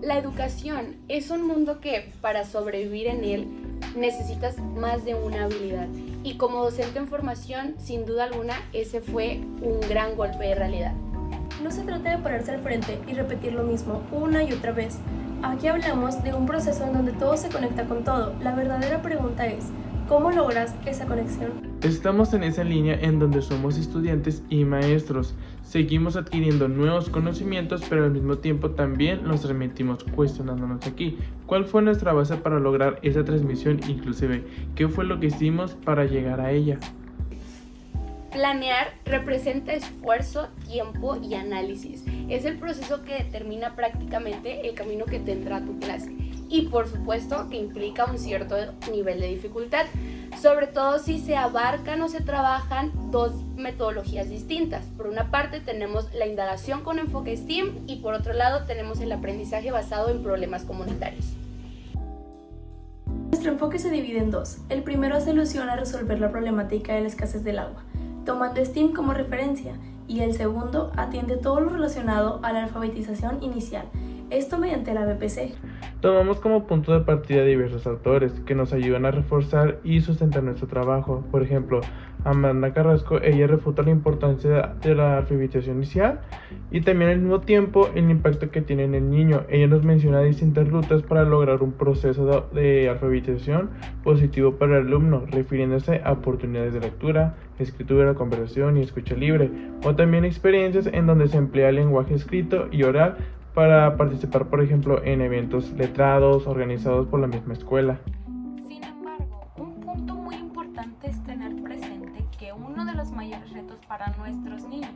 La educación es un mundo que, para sobrevivir en él, necesitas más de una habilidad. Y como docente en formación, sin duda alguna, ese fue un gran golpe de realidad. No se trata de pararse al frente y repetir lo mismo una y otra vez. Aquí hablamos de un proceso en donde todo se conecta con todo. La verdadera pregunta es, ¿cómo logras esa conexión? Estamos en esa línea en donde somos estudiantes y maestros. Seguimos adquiriendo nuevos conocimientos, pero al mismo tiempo también nos remitimos cuestionándonos aquí. ¿Cuál fue nuestra base para lograr esa transmisión? Inclusive, ¿qué fue lo que hicimos para llegar a ella? Planear representa esfuerzo, tiempo y análisis. Es el proceso que determina prácticamente el camino que tendrá tu clase. Y por supuesto que implica un cierto nivel de dificultad, sobre todo si se abarcan o se trabajan dos metodologías distintas. Por una parte tenemos la indagación con enfoque STEAM y por otro lado tenemos el aprendizaje basado en problemas comunitarios. Nuestro enfoque se divide en dos. El primero hace alusión a resolver la problemática de la escasez del agua, tomando STEAM como referencia, y el segundo atiende todo lo relacionado a la alfabetización inicial, esto mediante la BPC. Tomamos como punto de partida diversos autores que nos ayudan a reforzar y sustentar nuestro trabajo. Por ejemplo, Amanda Carrasco, ella refuta la importancia de la alfabetización inicial y también al mismo tiempo el impacto que tiene en el niño. Ella nos menciona distintas rutas para lograr un proceso de alfabetización positivo para el alumno, refiriéndose a oportunidades de lectura, escritura, conversación y escucha libre, o también experiencias en donde se emplea el lenguaje escrito y oral para participar, por ejemplo, en eventos letrados organizados por la misma escuela. Sin embargo, un punto muy importante es tener presente que uno de los mayores retos para nuestros niños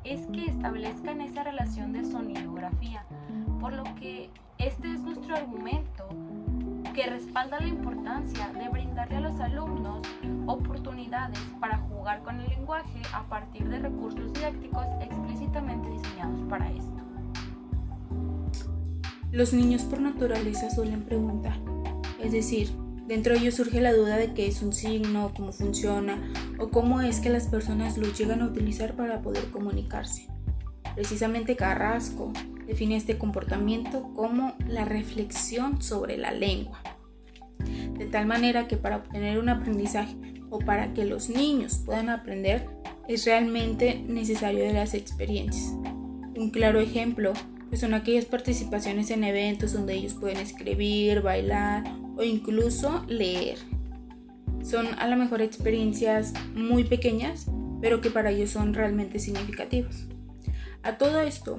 es que establezcan esa relación de sonidografía, por lo que este es nuestro argumento que respalda la importancia de brindarle a los alumnos oportunidades para jugar con el lenguaje a partir de recursos didácticos explícitamente diseñados para esto. Los niños por naturaleza suelen preguntar, es decir, dentro de ellos surge la duda de qué es un signo, cómo funciona o cómo es que las personas lo llegan a utilizar para poder comunicarse. Precisamente Carrasco define este comportamiento como la reflexión sobre la lengua, de tal manera que para obtener un aprendizaje o para que los niños puedan aprender es realmente necesario de las experiencias. Un claro ejemplo pues son aquellas participaciones en eventos donde ellos pueden escribir, bailar o incluso leer. Son a lo mejor experiencias muy pequeñas, pero que para ellos son realmente significativas. A todo esto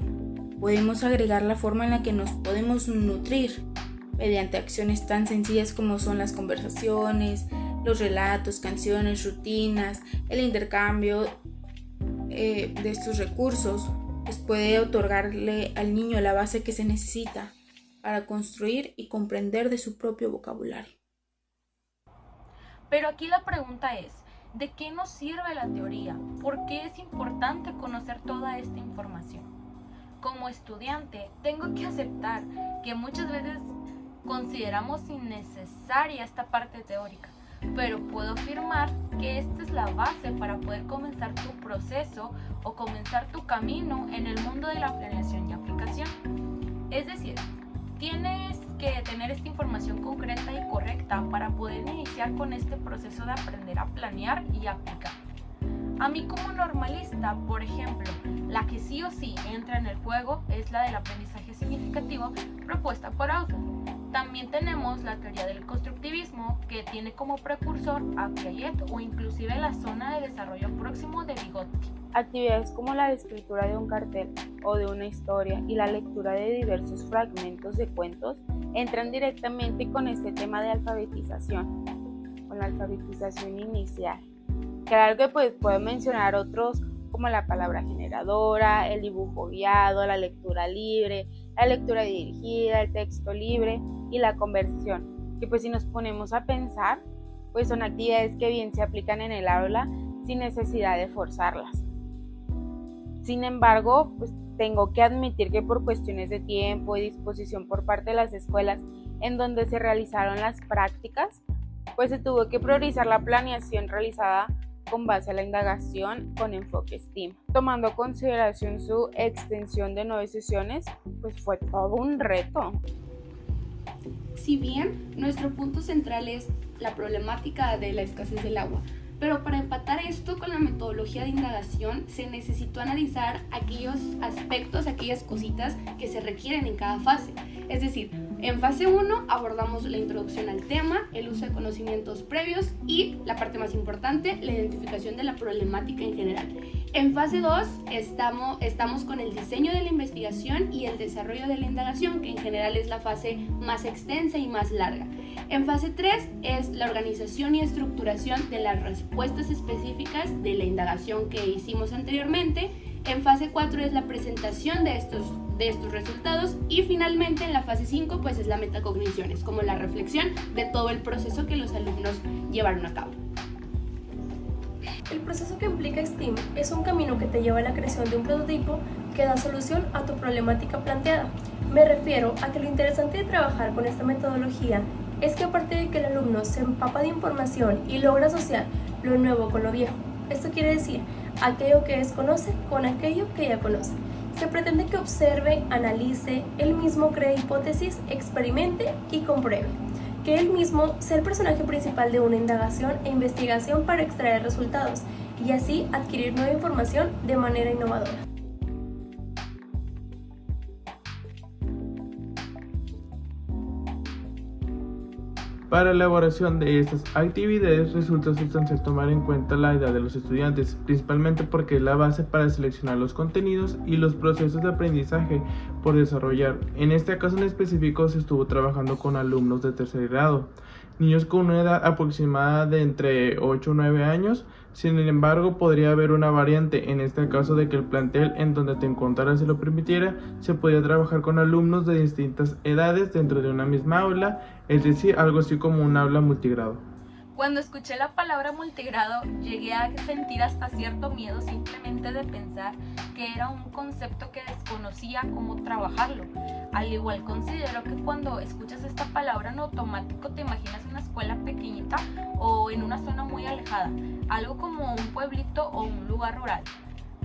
podemos agregar la forma en la que nos podemos nutrir mediante acciones tan sencillas como son las conversaciones, los relatos, canciones, rutinas, el intercambio de estos recursos. Pues puede otorgarle al niño la base que se necesita para construir y comprender de su propio vocabulario. Pero aquí la pregunta es, ¿de qué nos sirve la teoría? ¿Por qué es importante conocer toda esta información? Como estudiante, tengo que aceptar que muchas veces consideramos innecesaria esta parte teórica, pero puedo afirmar que esta es la base para poder comenzar tu proceso o comenzar tu camino en el mundo de la planeación y aplicación. Es decir, tienes que tener esta información concreta y correcta para poder iniciar con este proceso de aprender a planear y aplicar. A mí como normalista, por ejemplo, la que sí o sí entra en el juego es la del aprendizaje significativo propuesta por Ausubel. También tenemos la teoría del constructivismo, que tiene como precursor a Piaget o inclusive la zona de desarrollo próximo de Vygotsky. Actividades como la escritura de un cartel o de una historia y la lectura de diversos fragmentos de cuentos entran directamente con este tema de alfabetización, con la alfabetización inicial. Claro que puedo mencionar otros como la palabra generadora, el dibujo guiado, la lectura libre, la lectura dirigida, el texto libre y la conversación, que pues si nos ponemos a pensar, pues son actividades que bien se aplican en el aula sin necesidad de forzarlas. Sin embargo, pues tengo que admitir que por cuestiones de tiempo y disposición por parte de las escuelas en donde se realizaron las prácticas, pues se tuvo que priorizar la planeación realizada con base a la indagación con enfoque STEAM. Tomando en consideración su extensión de 9 sesiones, pues fue todo un reto. Si bien nuestro punto central es la problemática de la escasez del agua, pero para empatar esto con la metodología de indagación se necesitó analizar aquellos aspectos, aquellas cositas que se requieren en cada fase. Es decir, en fase 1 abordamos la introducción al tema, el uso de conocimientos previos y, la parte más importante, la identificación de la problemática en general. En fase 2 estamos con el diseño de la investigación y el desarrollo de la indagación, que en general es la fase más extensa y más larga. En fase 3 es la organización y estructuración de las respuestas específicas de la indagación que hicimos anteriormente. En fase 4 es la presentación de estos resultados y finalmente en la fase 5 pues es la metacognición, es como la reflexión de todo el proceso que los alumnos llevaron a cabo. El proceso que implica STEAM es un camino que te lleva a la creación de un prototipo que da solución a tu problemática planteada. Me refiero a que lo interesante de trabajar con esta metodología es que aparte de que el alumno se empapa de información y logra asociar lo nuevo con lo viejo, esto quiere decir aquello que desconoce con aquello que ya conoce. Se pretende que observe, analice, él mismo cree hipótesis, experimente y compruebe. Que él mismo sea el personaje principal de una indagación e investigación para extraer resultados y así adquirir nueva información de manera innovadora. Para la elaboración de estas actividades resulta sustancial tomar en cuenta la edad de los estudiantes, principalmente porque es la base para seleccionar los contenidos y los procesos de aprendizaje por desarrollar. En este caso en específico se estuvo trabajando con alumnos de tercer grado, niños con una edad aproximada de entre 8 o 9 años. Sin embargo, podría haber una variante en este caso de que el plantel en donde te encontraras, si lo permitiera, se podía trabajar con alumnos de distintas edades dentro de una misma aula, es decir, algo así como un aula multigrado. Cuando escuché la palabra multigrado, llegué a sentir hasta cierto miedo simplemente de pensar que era un concepto que desconocía cómo trabajarlo. Al igual considero que cuando escuchas esta palabra en automático te imaginas una escuela pequeñita o en una zona muy alejada, algo como un pueblito o un lugar rural,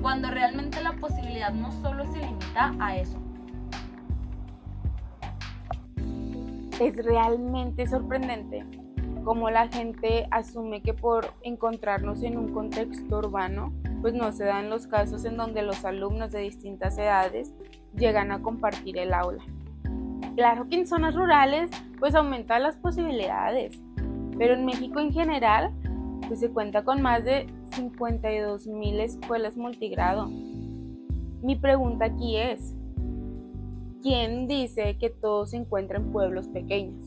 cuando realmente la posibilidad no solo se limita a eso. Es realmente sorprendente cómo la gente asume que por encontrarnos en un contexto urbano, pues no se dan los casos en donde los alumnos de distintas edades llegan a compartir el aula. Claro que en zonas rurales pues aumentan las posibilidades, pero en México en general pues se cuenta con más de 52,000 escuelas multigrado. Mi pregunta aquí es, ¿quién dice que todo se encuentra en pueblos pequeños?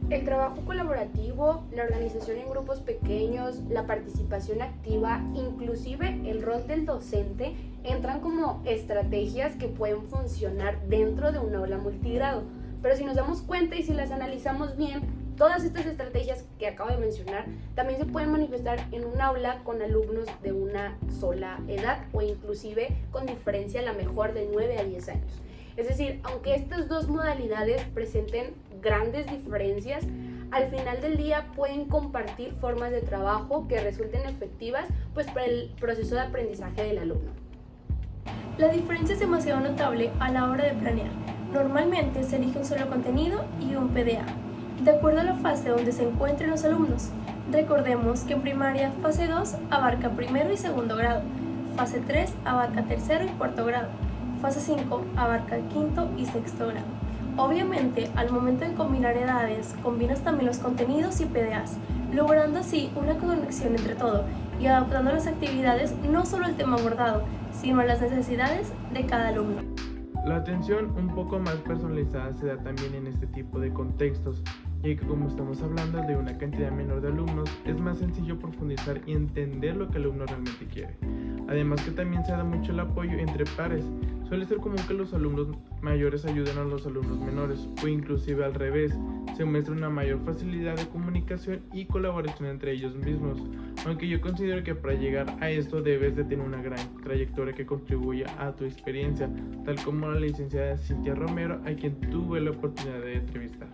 El trabajo colaborativo, la organización en grupos pequeños, la participación activa, inclusive el rol del docente, entran como estrategias que pueden funcionar dentro de un aula multigrado. Pero si nos damos cuenta y si las analizamos bien, todas estas estrategias que acabo de mencionar también se pueden manifestar en un aula con alumnos de una sola edad o inclusive con diferencia a la mejor de 9 a 10 años. Es decir, aunque estas dos modalidades presenten grandes diferencias, al final del día pueden compartir formas de trabajo que resulten efectivas pues, para el proceso de aprendizaje del alumno. La diferencia es demasiado notable a la hora de planear. Normalmente se elige un solo contenido y un PDA, de acuerdo a la fase donde se encuentren los alumnos. Recordemos que en primaria fase 2 abarca primero y segundo grado, fase 3 abarca tercero y cuarto grado, fase 5 abarca quinto y sexto grado. Obviamente, al momento de combinar edades, combinas también los contenidos y PDAs, logrando así una conexión entre todo y adaptando las actividades no solo al tema abordado, sino a las necesidades de cada alumno. La atención un poco más personalizada se da también en este tipo de contextos, ya que como estamos hablando de una cantidad menor de alumnos, es más sencillo profundizar y entender lo que el alumno realmente quiere. Además que también se da mucho el apoyo entre pares. Suele ser común que los alumnos mayores ayuden a los alumnos menores o inclusive al revés. Se muestra una mayor facilidad de comunicación y colaboración entre ellos mismos. Aunque yo considero que para llegar a esto debes de tener una gran trayectoria que contribuya a tu experiencia, tal como la licenciada Cintia Romero, a quien tuve la oportunidad de entrevistar.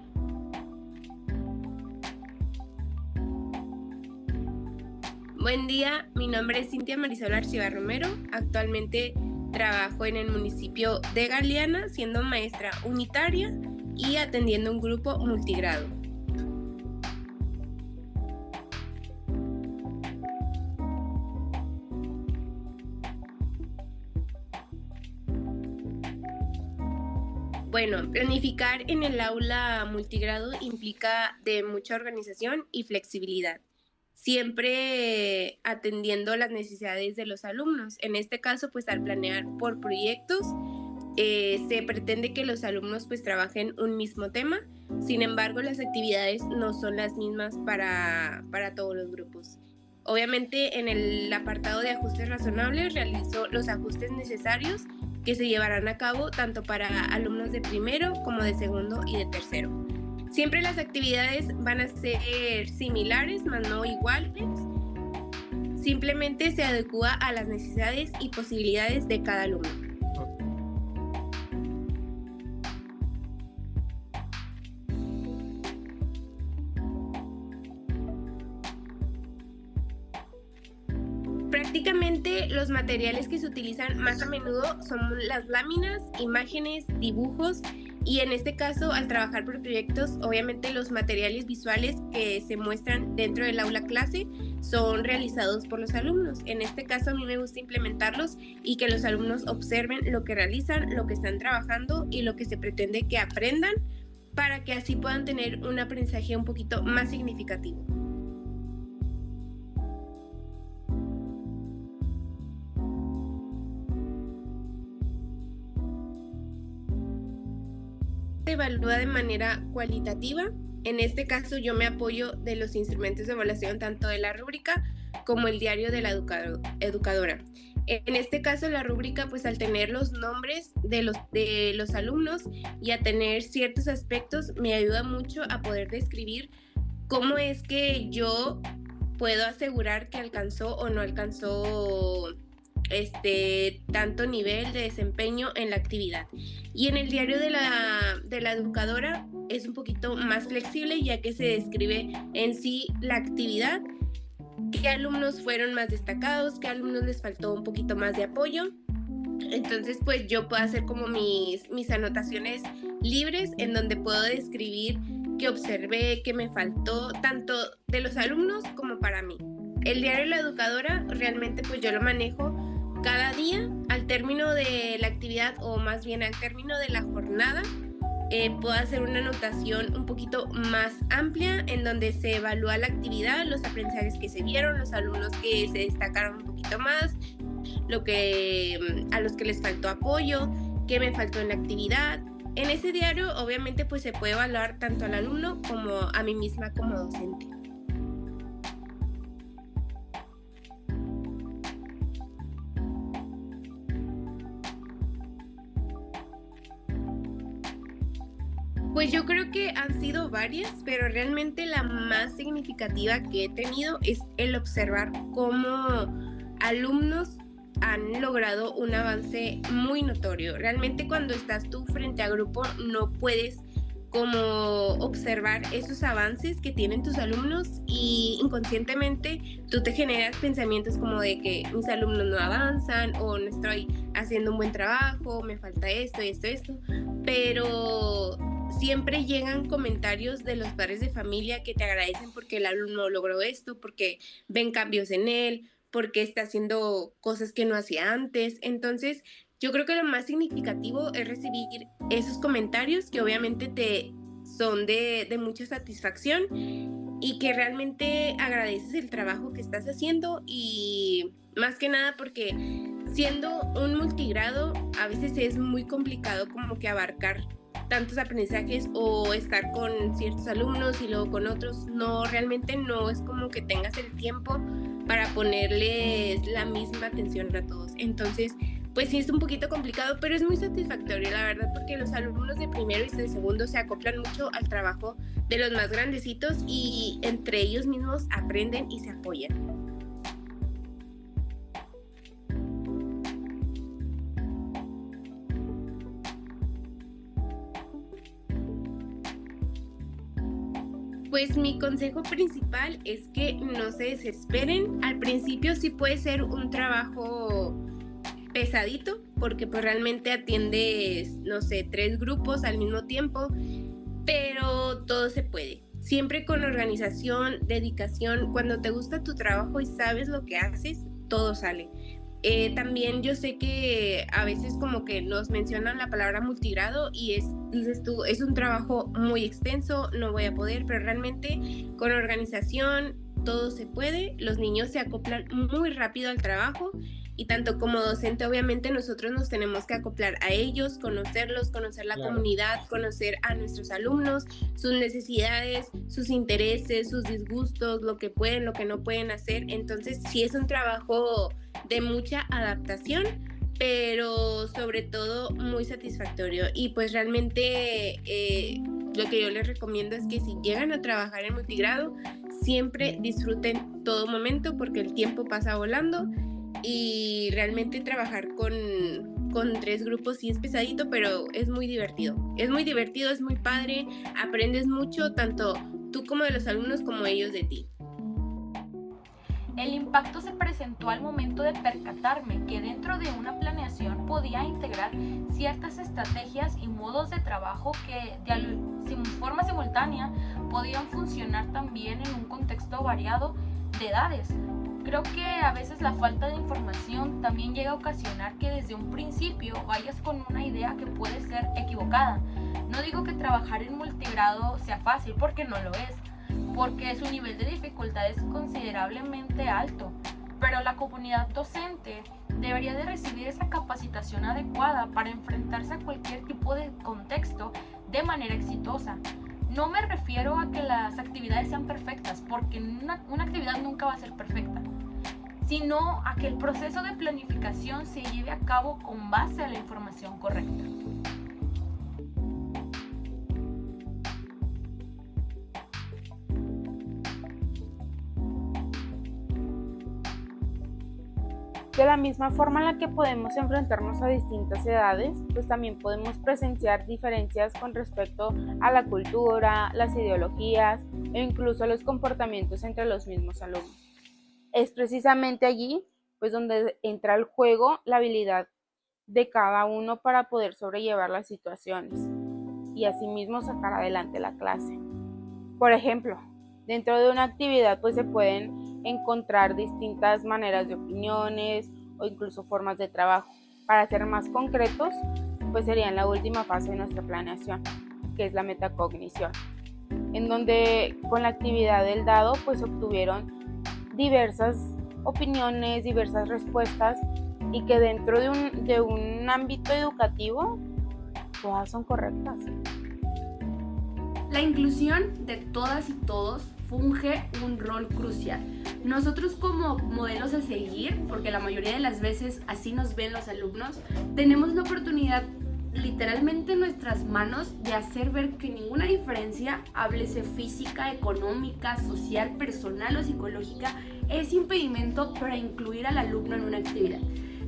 Buen día, mi nombre es Cintia Marisol Arcibar Romero. Actualmente trabajo en el municipio de Galeana siendo maestra unitaria y atendiendo un grupo multigrado. Bueno, planificar en el aula multigrado implica de mucha organización y flexibilidad, siempre atendiendo las necesidades de los alumnos. En este caso, pues al planear por proyectos, se pretende que los alumnos pues trabajen un mismo tema. Sin embargo, las actividades no son las mismas para todos los grupos. Obviamente, en el apartado de ajustes razonables realizo los ajustes necesarios que se llevarán a cabo tanto para alumnos de primero como de segundo y de tercero. Siempre las actividades van a ser similares, mas no iguales. Simplemente se adecúa a las necesidades y posibilidades de cada alumno. Prácticamente los materiales que se utilizan más a menudo son las láminas, imágenes, dibujos y en este caso al trabajar por proyectos obviamente los materiales visuales que se muestran dentro del aula clase son realizados por los alumnos. En este caso a mí me gusta implementarlos y que los alumnos observen lo que realizan, lo que están trabajando y lo que se pretende que aprendan para que así puedan tener un aprendizaje un poquito más significativo. Se evalúa de manera cualitativa. En este caso yo me apoyo de los instrumentos de evaluación tanto de la rúbrica como el diario de la educadora. En este caso la rúbrica pues al tener los nombres de los alumnos y a tener ciertos aspectos me ayuda mucho a poder describir cómo es que yo puedo asegurar que alcanzó o no alcanzó tanto nivel de desempeño en la actividad. Y en el diario de la educadora es un poquito más flexible ya que se describe en sí la actividad, qué alumnos fueron más destacados, qué alumnos les faltó un poquito más de apoyo. Entonces pues yo puedo hacer como mis anotaciones libres en donde puedo describir qué observé, qué me faltó, tanto de los alumnos como para mí. El diario de la educadora realmente pues yo lo manejo cada día al término de la actividad o más bien al término de la jornada. Puedo hacer una anotación un poquito más amplia en donde se evalúa la actividad, los aprendizajes que se vieron, los alumnos que se destacaron un poquito más, a los que les faltó apoyo, qué me faltó en la actividad. En ese diario obviamente pues se puede evaluar tanto al alumno como a mí misma como docente. Pues yo creo que han sido varias, pero realmente la más significativa que he tenido es el observar cómo alumnos han logrado un avance muy notorio. Realmente cuando estás tú frente a grupo no puedes como observar esos avances que tienen tus alumnos y inconscientemente tú te generas pensamientos como de que mis alumnos no avanzan o no estoy haciendo un buen trabajo, me falta esto, pero siempre llegan comentarios de los padres de familia que te agradecen porque el alumno logró esto, porque ven cambios en él, porque está haciendo cosas que no hacía antes. Entonces, yo creo que lo más significativo es recibir esos comentarios que obviamente son de mucha satisfacción y que realmente agradeces el trabajo que estás haciendo y más que nada porque siendo un multigrado a veces es muy complicado como que abarcar tantos aprendizajes o estar con ciertos alumnos y luego con otros. No, realmente no es como que tengas el tiempo para ponerles la misma atención a todos. Entonces, pues sí es un poquito complicado, pero es muy satisfactorio, la verdad, porque los alumnos de primero y de segundo se acoplan mucho al trabajo de los más grandecitos y entre ellos mismos aprenden y se apoyan. pues mi consejo principal es que no se desesperen. Al principio sí puede ser un trabajo pesadito, porque pues realmente atiendes, no sé, 3 grupos al mismo tiempo, pero todo se puede. Siempre con organización, dedicación, cuando te gusta tu trabajo y sabes lo que haces, todo sale. También yo sé que a veces como que nos mencionan la palabra multigrado y dices tú, es un trabajo muy extenso, no voy a poder, pero realmente con organización todo se puede. Los niños se acoplan muy rápido al trabajo y tanto como docente obviamente nosotros nos tenemos que acoplar a ellos, conocerlos, conocer la comunidad, conocer a nuestros alumnos, sus necesidades, sus intereses, sus disgustos, lo que pueden, lo que no pueden hacer. Entonces sí es un trabajo de mucha adaptación, pero sobre todo muy satisfactorio. Y pues realmente lo que yo les recomiendo es que si llegan a trabajar en multigrado, siempre disfruten todo momento porque el tiempo pasa volando y realmente trabajar con 3 grupos sí es pesadito, pero es muy divertido. Es muy divertido, es muy padre, aprendes mucho, tanto tú como de los alumnos como ellos de ti. El impacto se presentó al momento de percatarme que dentro de una planeación podía integrar ciertas estrategias y modos de trabajo que de forma simultánea podían funcionar también en un contexto variado de edades. Creo que a veces la falta de información también llega a ocasionar que desde un principio vayas con una idea que puede ser equivocada. No digo que trabajar en multigrado sea fácil, porque no lo es, porque su nivel de dificultad es considerablemente alto, pero la comunidad docente debería de recibir esa capacitación adecuada para enfrentarse a cualquier tipo de contexto de manera exitosa. No me refiero a que las actividades sean perfectas, porque una actividad nunca va a ser perfecta, sino a que el proceso de planificación se lleve a cabo con base a la información correcta. De la misma forma en la que podemos enfrentarnos a distintas edades, pues también podemos presenciar diferencias con respecto a la cultura, las ideologías e incluso los comportamientos entre los mismos alumnos. Es precisamente allí pues donde entra el juego la habilidad de cada uno para poder sobrellevar las situaciones y asimismo sacar adelante la clase. Por ejemplo, dentro de una actividad pues se pueden encontrar distintas maneras de opiniones o incluso formas de trabajo. Para ser más concretos, pues sería en la última fase de nuestra planeación, que es la metacognición, en donde con la actividad del dado pues obtuvieron diversas opiniones, diversas respuestas y que dentro de un ámbito educativo todas son correctas. La inclusión de todas y todos funge un rol crucial. Nosotros como modelos a seguir, porque la mayoría de las veces así nos ven los alumnos, tenemos la oportunidad literalmente en nuestras manos de hacer ver que ninguna diferencia, háblese física, económica, social, personal o psicológica, es impedimento para incluir al alumno en una actividad.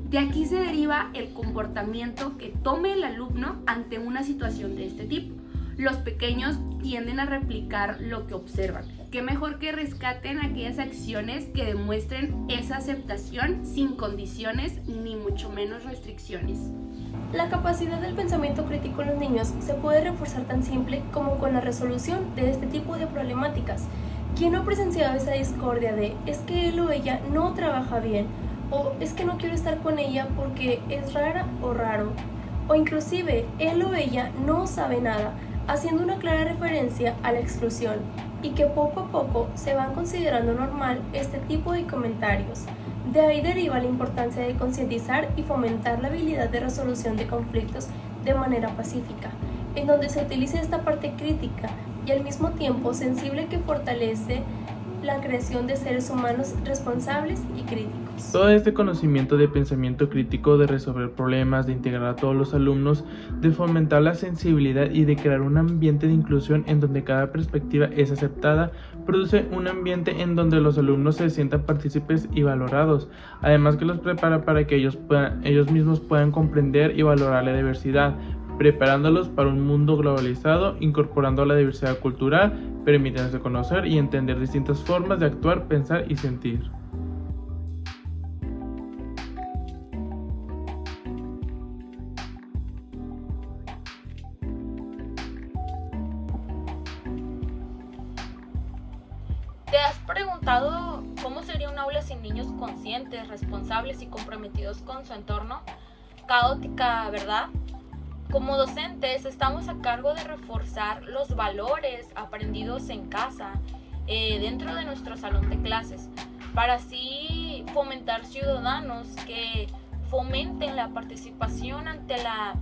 De aquí se deriva el comportamiento que tome el alumno ante una situación de este tipo. Los pequeños tienden a replicar lo que observan. Qué mejor que rescaten aquellas acciones que demuestren esa aceptación sin condiciones ni mucho menos restricciones. La capacidad del pensamiento crítico en los niños se puede reforzar tan simple como con la resolución de este tipo de problemáticas. ¿Quién no ha presenciado esa discordia de es que él o ella no trabaja bien o es que no quiero estar con ella porque es rara o raro? O inclusive él o ella no sabe nada, haciendo una clara referencia a la exclusión y que poco a poco se van considerando normal este tipo de comentarios. De ahí deriva la importancia de concientizar y fomentar la habilidad de resolución de conflictos de manera pacífica, en donde se utilice esta parte crítica y al mismo tiempo sensible que fortalece la creación de seres humanos responsables y críticos. Todo este conocimiento de pensamiento crítico, de resolver problemas, de integrar a todos los alumnos, de fomentar la sensibilidad y de crear un ambiente de inclusión en donde cada perspectiva es aceptada, produce un ambiente en donde los alumnos se sientan partícipes y valorados, además que los prepara para que ellos mismos puedan comprender y valorar la diversidad, preparándolos para un mundo globalizado, incorporando la diversidad cultural, permitiéndose conocer y entender distintas formas de actuar, pensar y sentir. ¿Te has preguntado cómo sería un aula sin niños conscientes, responsables y comprometidos con su entorno? Caótica, ¿verdad? Como docentes estamos a cargo de reforzar los valores aprendidos en casa, dentro de nuestro salón de clases, para así fomentar ciudadanos que fomenten la participación ante la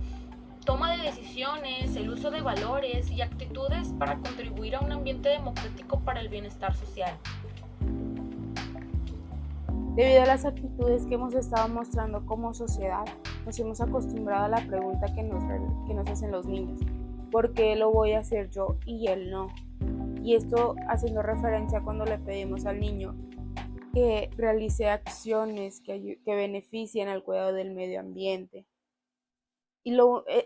toma de decisiones, el uso de valores y actitudes para contribuir a un ambiente democrático para el bienestar social. Debido a las actitudes que hemos estado mostrando como sociedad, nos hemos acostumbrado a la pregunta que nos hacen los niños: ¿por qué lo voy a hacer yo y él no? Y esto haciendo referencia cuando le pedimos al niño que realice acciones que beneficien al cuidado del medio ambiente. Y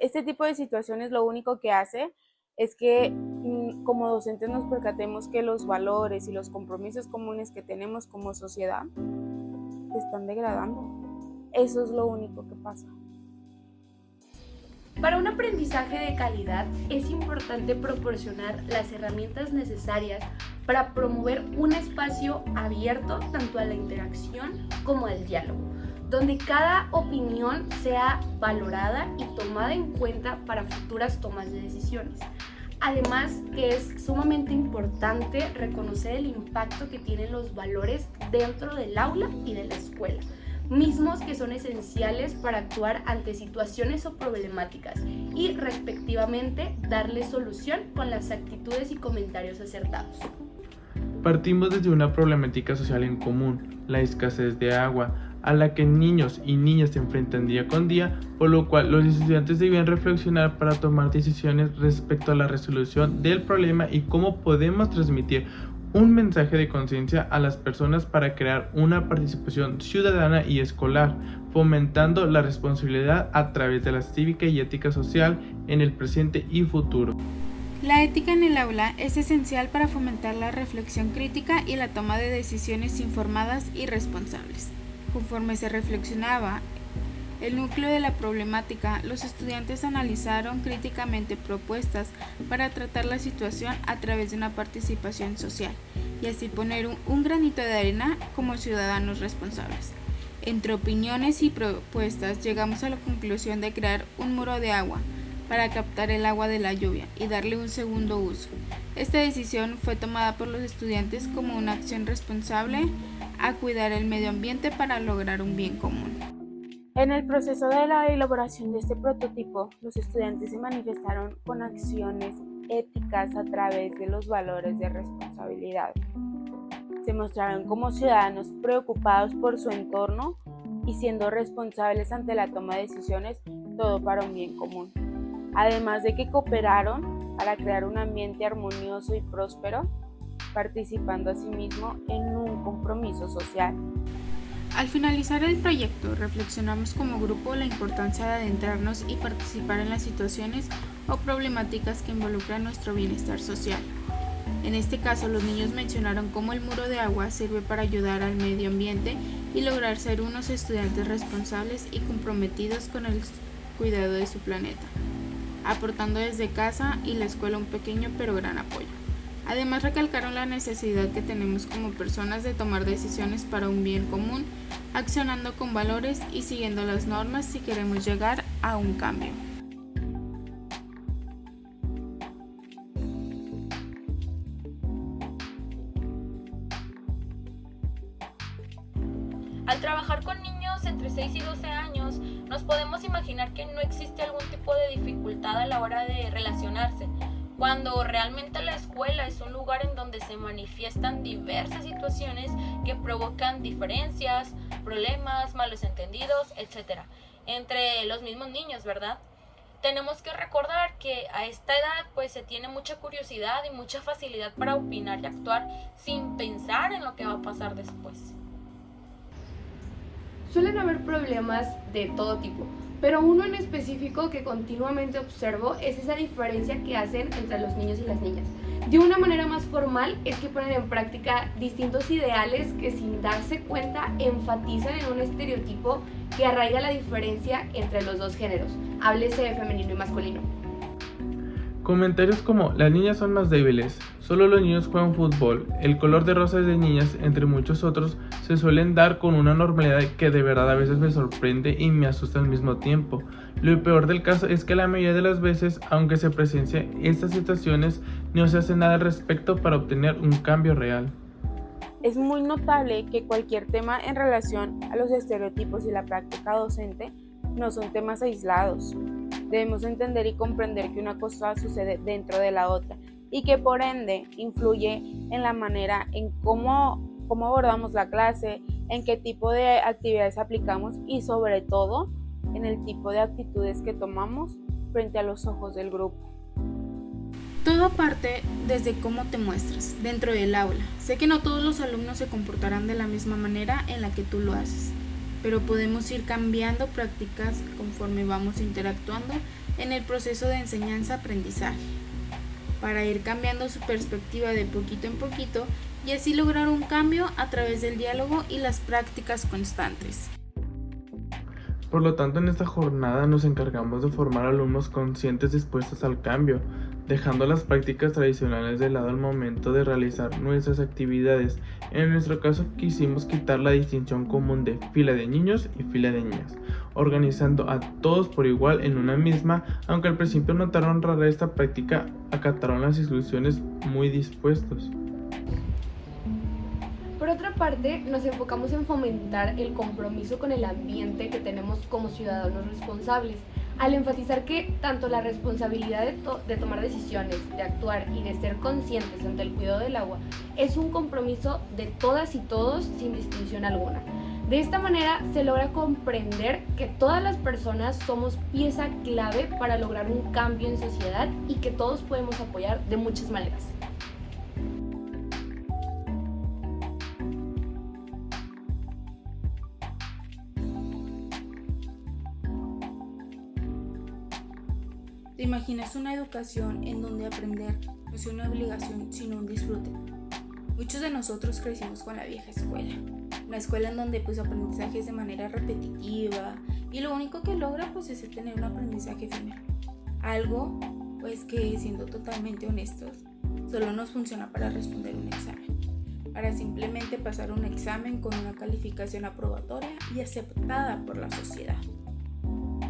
este tipo de situaciones lo único que hace es que como docentes nos percatemos que los valores y los compromisos comunes que tenemos como sociedad se están degradando. Eso es lo único que pasa. Para un aprendizaje de calidad es importante proporcionar las herramientas necesarias para promover un espacio abierto tanto a la interacción como al diálogo, donde cada opinión sea valorada y tomada en cuenta para futuras tomas de decisiones. Además, que es sumamente importante reconocer el impacto que tienen los valores dentro del aula y de la escuela, mismos que son esenciales para actuar ante situaciones o problemáticas y, respectivamente, darle solución con las actitudes y comentarios acertados. Partimos desde una problemática social en común, la escasez de agua, a la que niños y niñas se enfrentan día con día, por lo cual los estudiantes deben reflexionar para tomar decisiones respecto a la resolución del problema y cómo podemos transmitir un mensaje de conciencia a las personas para crear una participación ciudadana y escolar, fomentando la responsabilidad a través de la cívica y ética social en el presente y futuro. La ética en el aula es esencial para fomentar la reflexión crítica y la toma de decisiones informadas y responsables. Conforme se reflexionaba el núcleo de la problemática, los estudiantes analizaron críticamente propuestas para tratar la situación a través de una participación social y así poner un granito de arena como ciudadanos responsables. Entre opiniones y propuestas llegamos a la conclusión de crear un muro de agua para captar el agua de la lluvia y darle un segundo uso. Esta decisión fue tomada por los estudiantes como una acción responsable a cuidar el medio ambiente para lograr un bien común. En el proceso de la elaboración de este prototipo, los estudiantes se manifestaron con acciones éticas a través de los valores de responsabilidad. Se mostraron como ciudadanos preocupados por su entorno y siendo responsables ante la toma de decisiones, todo para un bien común. Además de que cooperaron para crear un ambiente armonioso y próspero, participando asimismo en un compromiso social. Al finalizar el proyecto, reflexionamos como grupo la importancia de adentrarnos y participar en las situaciones o problemáticas que involucran nuestro bienestar social. En este caso, los niños mencionaron cómo el muro de agua sirve para ayudar al medio ambiente y lograr ser unos estudiantes responsables y comprometidos con el cuidado de su planeta, aportando desde casa y la escuela un pequeño pero gran apoyo. Además, recalcaron la necesidad que tenemos como personas de tomar decisiones para un bien común, accionando con valores y siguiendo las normas si queremos llegar a un cambio. Al trabajar con niños entre 6 y 12 años, nos podemos imaginar que no existe algún tipo de dificultad a la hora de relacionarse, cuando realmente la escuela es un lugar en donde se manifiestan diversas situaciones que provocan diferencias, problemas, malos entendidos, etc. entre los mismos niños, ¿verdad? Tenemos que recordar que a esta edad pues se tiene mucha curiosidad y mucha facilidad para opinar y actuar sin pensar en lo que va a pasar después. Suelen haber problemas de todo tipo, pero uno en específico que continuamente observo es esa diferencia que hacen entre los niños y las niñas. De una manera más formal es que ponen en práctica distintos ideales que sin darse cuenta enfatizan en un estereotipo que arraiga la diferencia entre los dos géneros, háblese de femenino y masculino. Comentarios como las niñas son más débiles, solo los niños juegan fútbol, el color de rosa es de niñas, entre muchos otros, se suelen dar con una normalidad que de verdad a veces me sorprende y me asusta al mismo tiempo. Lo peor del caso es que la mayoría de las veces, aunque se presencien estas situaciones, no se hace nada al respecto para obtener un cambio real. Es muy notable que cualquier tema en relación a los estereotipos y la práctica docente no son temas aislados. Debemos entender y comprender que una cosa sucede dentro de la otra y que por ende influye en la manera en cómo abordamos la clase, en qué tipo de actividades aplicamos y sobre todo en el tipo de actitudes que tomamos frente a los ojos del grupo. Todo parte desde cómo te muestras dentro del aula. Sé que no todos los alumnos se comportarán de la misma manera en la que tú lo haces, pero podemos ir cambiando prácticas conforme vamos interactuando en el proceso de enseñanza-aprendizaje, para ir cambiando su perspectiva de poquito en poquito y así lograr un cambio a través del diálogo y las prácticas constantes. Por lo tanto, en esta jornada nos encargamos de formar alumnos conscientes dispuestos al cambio, dejando las prácticas tradicionales de lado al momento de realizar nuestras actividades. En nuestro caso quisimos quitar la distinción común de fila de niños y fila de niñas, organizando a todos por igual en una misma, aunque al principio notaron rara esta práctica, acataron las instrucciones muy dispuestos. Por otra parte, nos enfocamos en fomentar el compromiso con el ambiente que tenemos como ciudadanos responsables, al enfatizar que tanto la responsabilidad de tomar decisiones, de actuar y de ser conscientes ante el cuidado del agua es un compromiso de todas y todos sin distinción alguna. De esta manera se logra comprender que todas las personas somos pieza clave para lograr un cambio en sociedad y que todos podemos apoyar de muchas maneras. ¿Te imaginas una educación en donde aprender no es una obligación sino un disfrute? Muchos de nosotros crecimos con la vieja escuela, una escuela en donde aprendizaje es de manera repetitiva y lo único que logra es tener un aprendizaje efímero. Algo que, siendo totalmente honestos, solo nos funciona para responder un examen, para simplemente pasar un examen con una calificación aprobatoria y aceptada por la sociedad.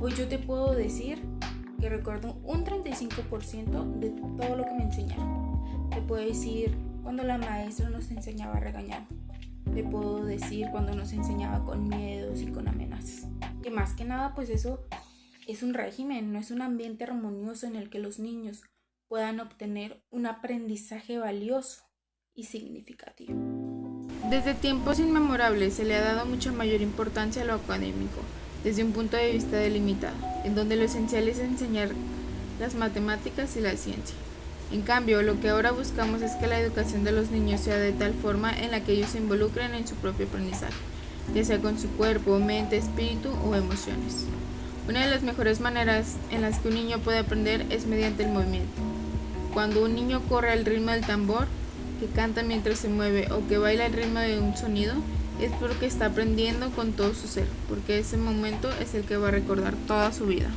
Hoy yo te puedo decir que recuerdo un 35% de todo lo que me enseñaron. Te puedo decir cuando la maestra nos enseñaba a regañar. Te puedo decir cuando nos enseñaba con miedos y con amenazas. Que más que nada eso es un régimen, no es un ambiente armonioso en el que los niños puedan obtener un aprendizaje valioso y significativo. Desde tiempos inmemorables se le ha dado mucha mayor importancia a lo académico, desde un punto de vista delimitado, en donde lo esencial es enseñar las matemáticas y la ciencia. En cambio, lo que ahora buscamos es que la educación de los niños sea de tal forma en la que ellos se involucren en su propio aprendizaje, ya sea con su cuerpo, mente, espíritu o emociones. Una de las mejores maneras en las que un niño puede aprender es mediante el movimiento. Cuando un niño corre al ritmo del tambor, que canta mientras se mueve o que baila al ritmo de un sonido, es porque está aprendiendo con todo su ser, porque ese momento es el que va a recordar toda su vida.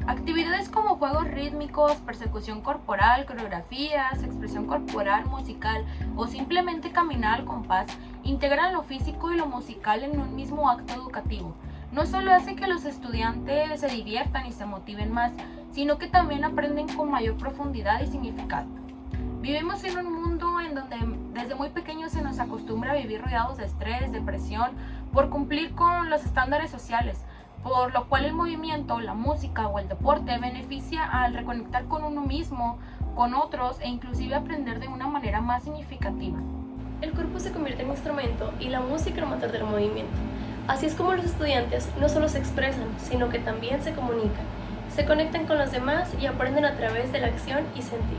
Actividades como juegos rítmicos, persecución corporal, coreografías, expresión corporal, musical o simplemente caminar al compás integran lo físico y lo musical en un mismo acto educativo. No solo hace que los estudiantes se diviertan y se motiven más, sino que también aprenden con mayor profundidad y significado. Vivimos en un mundo en donde desde muy pequeños se nos acostumbra a vivir rodeados de estrés, depresión, por cumplir con los estándares sociales, por lo cual el movimiento, la música o el deporte beneficia al reconectar con uno mismo, con otros e inclusive aprender de una manera más significativa. El cuerpo se convierte en instrumento y la música el motor del movimiento. Así es como los estudiantes no solo se expresan, sino que también se comunican, se conectan con los demás y aprenden a través de la acción y sentir.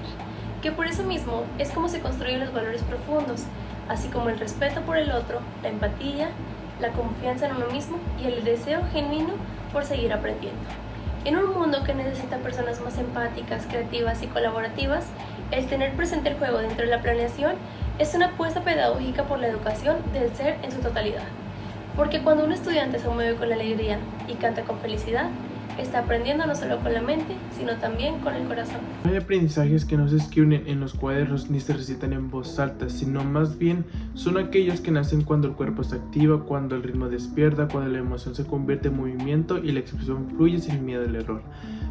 Que por eso mismo es como se construyen los valores profundos, así como el respeto por el otro, la empatía la confianza en uno mismo y el deseo genuino por seguir aprendiendo. En un mundo que necesita personas más empáticas, creativas y colaborativas, el tener presente el juego dentro de la planeación es una apuesta pedagógica por la educación del ser en su totalidad. Porque cuando un estudiante se mueve con alegría y canta con felicidad, está aprendiendo no solo con la mente, sino también con el corazón. No hay aprendizajes que no se escriben en los cuadernos ni se recitan en voz alta, sino más bien son aquellos que nacen cuando el cuerpo se activa, cuando el ritmo despierta, cuando la emoción se convierte en movimiento y la expresión fluye sin miedo al error.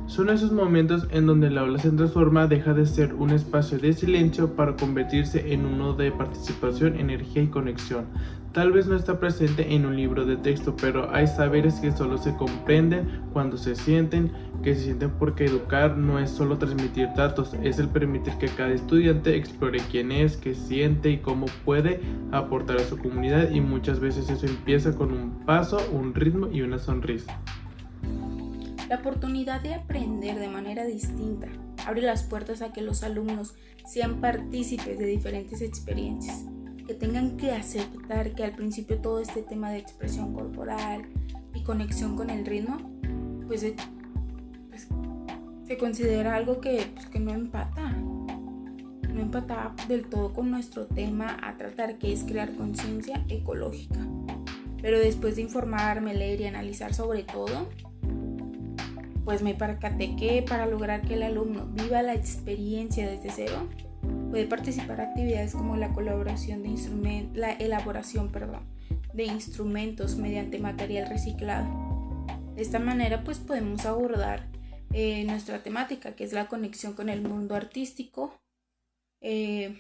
Son esos momentos en donde el aula se transforma, deja de ser un espacio de silencio para convertirse en uno de participación, energía y conexión. Tal vez no está presente en un libro de texto, pero hay saberes que solo se comprenden cuando se sienten, porque educar no es solo transmitir datos, es el permitir que cada estudiante explore quién es, qué siente y cómo puede aportar a su comunidad, y muchas veces eso empieza con un paso, un ritmo y una sonrisa. La oportunidad de aprender de manera distinta abre las puertas a que los alumnos sean partícipes de diferentes experiencias, que tengan que aceptar que al principio todo este tema de expresión corporal y conexión con el ritmo, pues se considera algo que no empata del todo con nuestro tema a tratar, que es crear conciencia ecológica. Pero después de informarme, leer y analizar sobre todo, pues me percaté que para lograr que el alumno viva la experiencia desde cero, puede participar en actividades como la elaboración de instrumentos mediante material reciclado. De esta manera pues podemos abordar nuestra temática, que es la conexión con el mundo artístico y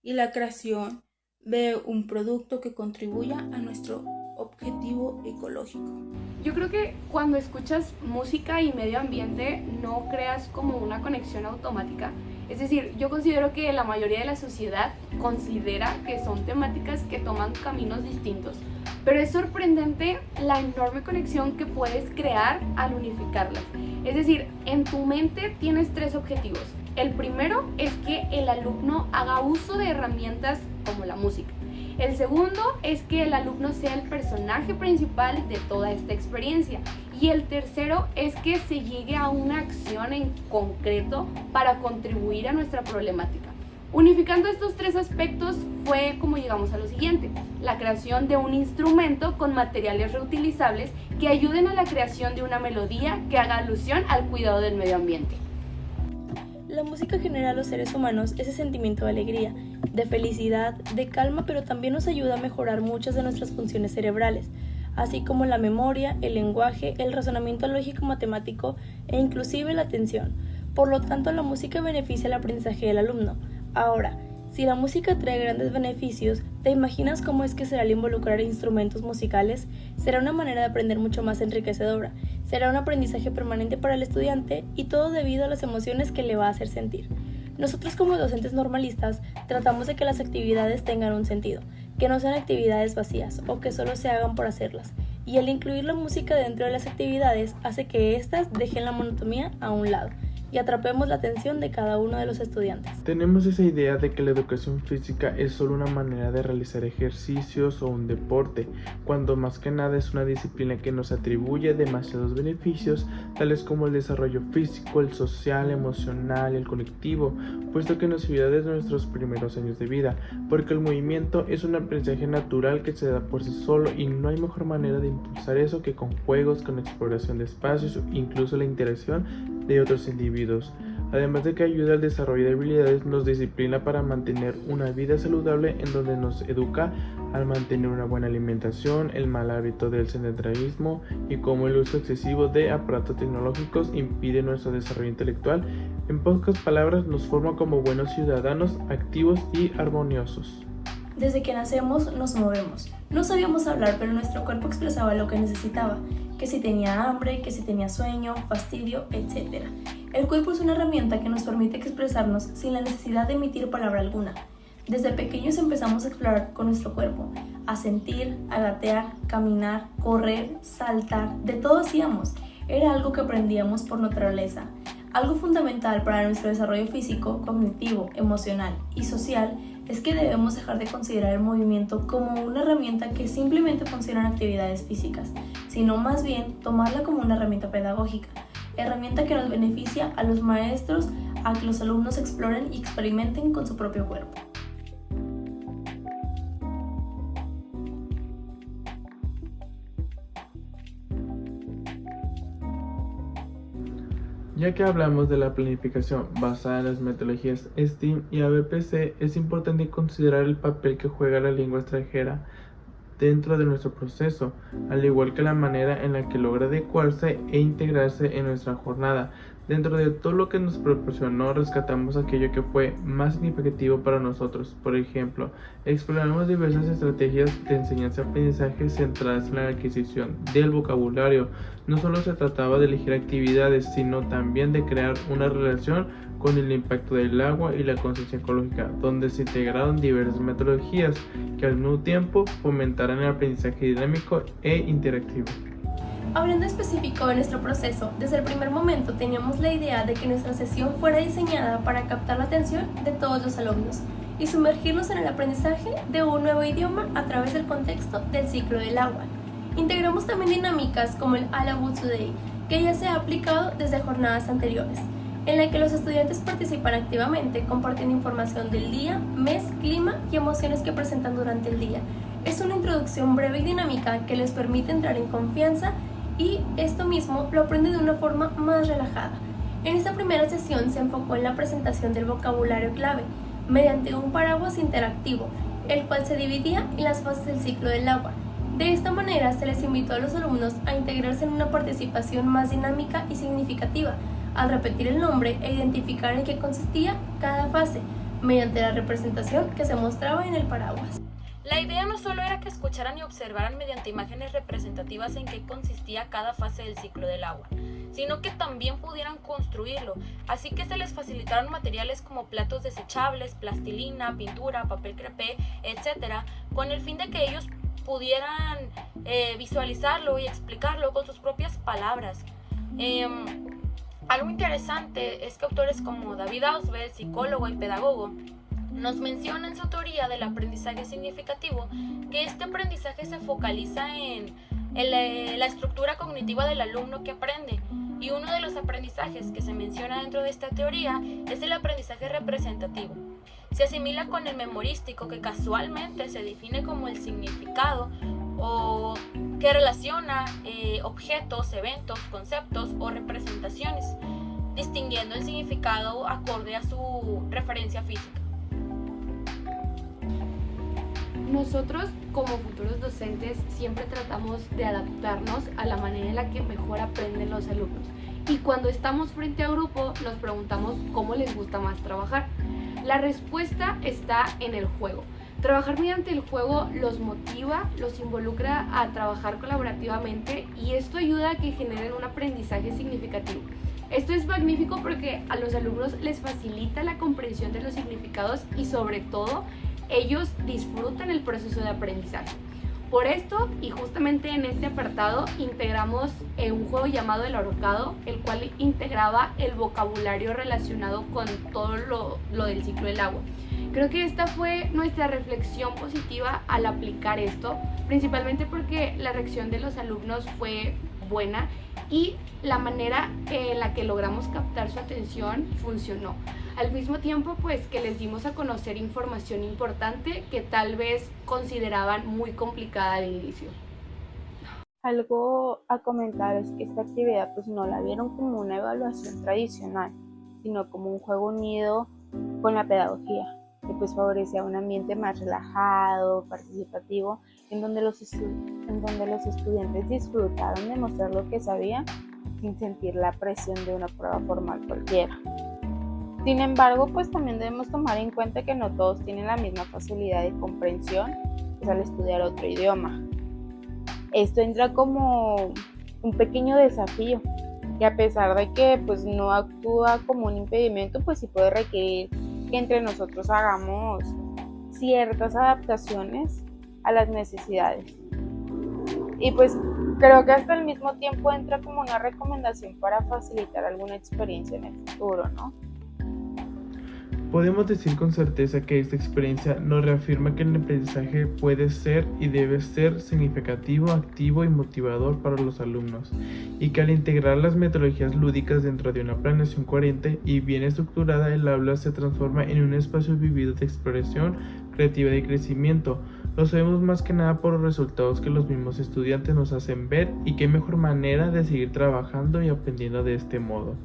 la creación de un producto que contribuya a nuestro objetivo ecológico. Yo creo que cuando escuchas música y medio ambiente no creas como una conexión automática. Es decir, yo considero que la mayoría de la sociedad considera que son temáticas que toman caminos distintos, pero es sorprendente la enorme conexión que puedes crear al unificarlas. Es decir, en tu mente tienes 3 objetivos. El primero es que el alumno haga uso de herramientas como la música. El segundo es que el alumno sea el personaje principal de toda esta experiencia. Y el tercero es que se llegue a una acción en concreto para contribuir a nuestra problemática. Unificando estos 3 aspectos fue como llegamos a lo siguiente: la creación de un instrumento con materiales reutilizables que ayuden a la creación de una melodía que haga alusión al cuidado del medio ambiente. La música genera a los seres humanos ese sentimiento de alegría, de felicidad, de calma, pero también nos ayuda a mejorar muchas de nuestras funciones cerebrales, así como la memoria, el lenguaje, el razonamiento lógico-matemático e inclusive la atención. Por lo tanto, la música beneficia el aprendizaje del alumno. Ahora, si la música trae grandes beneficios, ¿te imaginas cómo es que será el involucrar instrumentos musicales? Será una manera de aprender mucho más enriquecedora. Será un aprendizaje permanente para el estudiante y todo debido a las emociones que le va a hacer sentir. Nosotros como docentes normalistas tratamos de que las actividades tengan un sentido, que no sean actividades vacías o que solo se hagan por hacerlas. Y el incluir la música dentro de las actividades hace que éstas dejen la monotonía a un lado y atrapemos la atención de cada uno de los estudiantes. Tenemos esa idea de que la educación física es solo una manera de realizar ejercicios o un deporte, cuando más que nada es una disciplina que nos atribuye demasiados beneficios, tales como el desarrollo físico, el social, emocional y el colectivo, puesto que nos ayuda desde nuestros primeros años de vida, porque el movimiento es un aprendizaje natural que se da por sí solo y no hay mejor manera de impulsar eso que con juegos, con exploración de espacios, incluso la interacción de otros individuos. Además de que ayuda al desarrollo de habilidades, nos disciplina para mantener una vida saludable, en donde nos educa al mantener una buena alimentación, el mal hábito del sedentarismo y cómo el uso excesivo de aparatos tecnológicos impide nuestro desarrollo intelectual. En pocas palabras, nos forma como buenos ciudadanos activos y armoniosos. Desde que nacemos nos movemos. No sabíamos hablar, pero nuestro cuerpo expresaba lo que necesitaba, que si tenía hambre, que si tenía sueño, fastidio, etc. El cuerpo es una herramienta que nos permite expresarnos sin la necesidad de emitir palabra alguna. Desde pequeños empezamos a explorar con nuestro cuerpo, a sentir, a gatear, caminar, correr, saltar, de todo hacíamos. Era algo que aprendíamos por naturaleza. Algo fundamental para nuestro desarrollo físico, cognitivo, emocional y social es que debemos dejar de considerar el movimiento como una herramienta que simplemente funciona en actividades físicas, sino más bien tomarla como una herramienta pedagógica, herramienta que nos beneficia a los maestros a que los alumnos exploren y experimenten con su propio cuerpo. Ya que hablamos de la planificación basada en las metodologías STEAM y ABPC, es importante considerar el papel que juega la lengua extranjera dentro de nuestro proceso, al igual que la manera en la que logra adecuarse e integrarse en nuestra jornada. Dentro de todo lo que nos proporcionó, rescatamos aquello que fue más significativo para nosotros. Por ejemplo, exploramos diversas estrategias de enseñanza-aprendizaje centradas en la adquisición del vocabulario. No solo se trataba de elegir actividades, sino también de crear una relación con el impacto del agua y la conciencia ecológica, donde se integraron diversas metodologías que al mismo tiempo fomentaran el aprendizaje dinámico e interactivo. Hablando específico de nuestro proceso, desde el primer momento teníamos la idea de que nuestra sesión fuera diseñada para captar la atención de todos los alumnos y sumergirlos en el aprendizaje de un nuevo idioma a través del contexto del ciclo del agua. Integramos también dinámicas como el All About Today, que ya se ha aplicado desde jornadas anteriores, en la que los estudiantes participan activamente compartiendo información del día, mes, clima y emociones que presentan durante el día. Es una introducción breve y dinámica que les permite entrar en confianza y esto mismo lo aprenden de una forma más relajada. En esta primera sesión se enfocó en la presentación del vocabulario clave mediante un paraguas interactivo, el cual se dividía en las fases del ciclo del agua. De esta manera se les invitó a los alumnos a integrarse en una participación más dinámica y significativa, al repetir el nombre e identificar en qué consistía cada fase, mediante la representación que se mostraba en el paraguas. La idea no solo era que escucharan y observaran mediante imágenes representativas en qué consistía cada fase del ciclo del agua, sino que también pudieran construirlo, así que se les facilitaron materiales como platos desechables, plastilina, pintura, papel crepé, etc., con el fin de que ellos pudieran visualizarlo y explicarlo con sus propias palabras. Algo interesante es que autores como David Ausubel, psicólogo y pedagogo, nos menciona en su teoría del aprendizaje significativo que este aprendizaje se focaliza en la estructura cognitiva del alumno que aprende, y uno de los aprendizajes que se menciona dentro de esta teoría es el aprendizaje representativo. Se asimila con el memorístico, que casualmente se define como el significado o que relaciona objetos, eventos, conceptos o representaciones, distinguiendo el significado acorde a su referencia física. Nosotros, como futuros docentes, siempre tratamos de adaptarnos a la manera en la que mejor aprenden los alumnos. Y cuando estamos frente a grupo, nos preguntamos cómo les gusta más trabajar. La respuesta está en el juego. Trabajar mediante el juego los motiva, los involucra a trabajar colaborativamente y esto ayuda a que generen un aprendizaje significativo. Esto es magnífico porque a los alumnos les facilita la comprensión de los significados y sobre todo ellos disfrutan el proceso de aprendizaje. Por esto, y justamente en este apartado, integramos un juego llamado El Ahorcado, el cual integraba el vocabulario relacionado con todo lo del ciclo del agua. Creo que esta fue nuestra reflexión positiva al aplicar esto, principalmente porque la reacción de los alumnos fue buena y la manera en la que logramos captar su atención funcionó. Al mismo tiempo, pues que les dimos a conocer información importante que tal vez consideraban muy complicada al inicio. Algo a comentar es que esta actividad pues no la vieron como una evaluación tradicional, sino como un juego unido con la pedagogía, que pues favorecía un ambiente más relajado, participativo, en donde los estudiantes disfrutaron de mostrar lo que sabían sin sentir la presión de una prueba formal cualquiera. Sin embargo, pues también debemos tomar en cuenta que no todos tienen la misma facilidad de comprensión pues, al estudiar otro idioma. Esto entra como un pequeño desafío, que a pesar de que pues, no actúa como un impedimento, pues sí puede requerir que entre nosotros hagamos ciertas adaptaciones a las necesidades. Y pues creo que hasta el mismo tiempo entra como una recomendación para facilitar alguna experiencia en el futuro, ¿no? Podemos decir con certeza que esta experiencia nos reafirma que el aprendizaje puede ser y debe ser significativo, activo y motivador para los alumnos, y que al integrar las metodologías lúdicas dentro de una planeación coherente y bien estructurada, el aula se transforma en un espacio vivido de expresión creativa y crecimiento. Lo sabemos más que nada por los resultados que los mismos estudiantes nos hacen ver, y qué mejor manera de seguir trabajando y aprendiendo de este modo.